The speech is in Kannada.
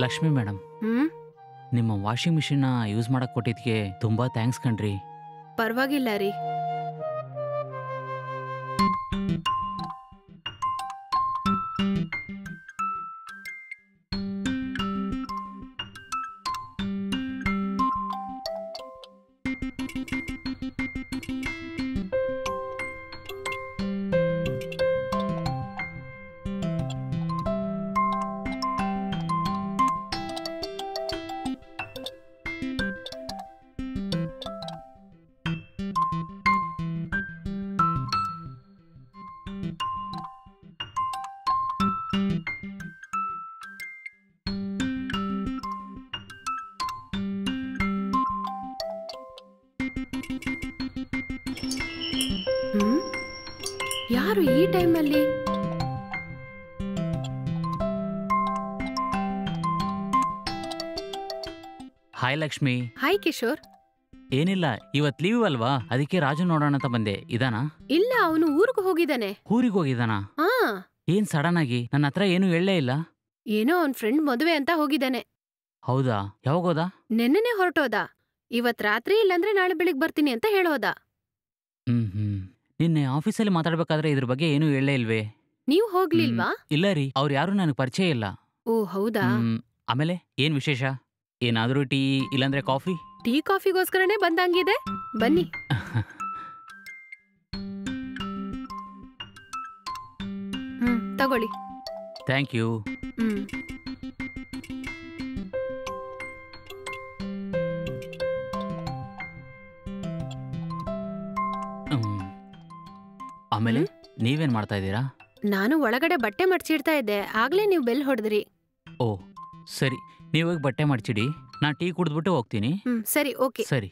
ಲಕ್ಷ್ಮಿ ಮೇಡಮ್, ನಿಮ್ಮ ವಾಷಿಂಗ್ ಮಿಷಿನ್ನ ಯೂಸ್ ಮಾಡಕ್ ಕೊಟ್ಟಿದ್ಕೆ ತುಂಬಾ ಥ್ಯಾಂಕ್ಸ್ ಕಣ್ರಿ. ಪರವಾಗಿಲ್ಲ ರೀ. ಯಾರು ಈ ಟೈಮಲ್ಲಿ? ಹಾಯ್ ಲಕ್ಷ್ಮಿ. ಹಾಯ್ ಕಿಶೋರ್. ಏನಿಲ್ಲ, ಇವತ್ ಲೀವ್ ಅಲ್ವಾ, ಅದಕ್ಕೆ ರಾಜು ನೋಡೋಣ ಅಂತ ಬಂದೆ. ಇದಾನಾ? ಇಲ್ಲ, ಅವನು ಊರಿಗೆ ಹೋಗಿದ್ದಾನೆ. ಊರಿಗೆ ಹೋಗಿದ್ದಾನಾ? ಹಾ. ಏನ್ ಸಡನ್ ಆಗಿ? ನನ್ನ ಹತ್ರ ಏನು ಹೇಳಲೇ ಇಲ್ಲ. ಏನೋ ಅವನ್ ಫ್ರೆಂಡ್ ಮದುವೆ ಅಂತ ಹೋಗಿದ್ದಾನೆ. ಹೌದಾ? ಯಾವಾಗೋದ? ನೆನ್ನೆನೆ ಹೊರಟೋದ. ಇವತ್ ರಾತ್ರಿ ಇಲ್ಲಾಂದ್ರೆ ನಾಳೆ ಬೆಳಿಗ್ಗೆ ಬರ್ತೀನಿ ಅಂತ ಹೇಳೋದ. ನಿನ್ನೆ ಆಫೀಸಲ್ಲಿ ಮಾತಾಡ್ಬೇಕಾದ್ರೆ ಇದ್ರ ಬಗ್ಗೆ ಏನು ಹೇಳಲೇ ಇಲ್ವೇ? ನೀವು ಹೋಗ್ಲಿಲ್ವಾ? ಇಲ್ಲ ರೀ, ಅವ್ರು ಯಾರು ನನಗೆ ಪರಿಚಯ ಇಲ್ಲ. ಓ ಹೌದಾ? ಆಮೇಲೆ ಏನ್ ವಿಶೇಷ? ಏನಾದ್ರೂ ಟೀ ಇಲ್ಲಾಂದ್ರೆ ಕಾಫಿ? ಟೀ ಕಾಫಿಗೋಸ್ಕರನೇ ಬಂದಂಗಿದೆ, ಬನ್ನಿ. ತಗೊಳ್ಳಿ. Thank you. ಆಮೇಲೆ ನೀವೇನ್ ಮಾಡ್ತಾ ಇದ್ದೀರಾ? ನಾನು ಒಳಗಡೆ ಬಟ್ಟೆ ಮಡ್ಚಿಡ್ತಾ ಇದ್ದೆ, ಆಗ್ಲೇ ನೀವು ಬೆಲ್ ಹೊಡೆದ್ರಿ. ಓ ಸರಿ, ನೀವಾಗ ಬಟ್ಟೆ ಮಡ್ಚಿಡಿ, ನಾ ಟೀ ಕುಡಿದ್ಬಿಟ್ಟು ಹೋಗ್ತೀನಿ. ಸರಿ, ಓಕೆ. ಸರಿ.